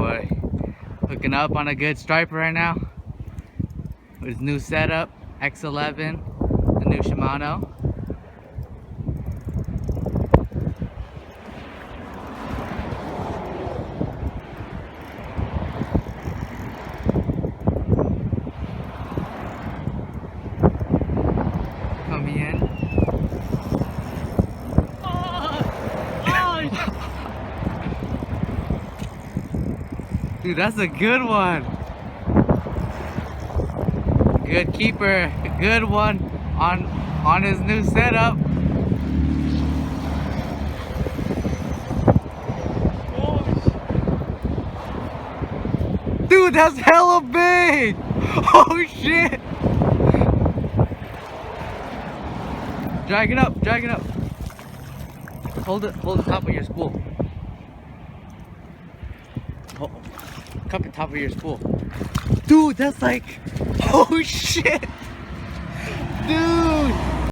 boy. Hooking up on a good striper right now. With his new setup, X11, the new Shimano. Coming in. Dude, that's a good one. Good keeper, a good one on his new setup. Dude, that's hella big. Oh shit. Drag it up, drag it up. Hold the top of your spool. Oh, cup the top of your spool. Dude, that's like, oh shit. Dude.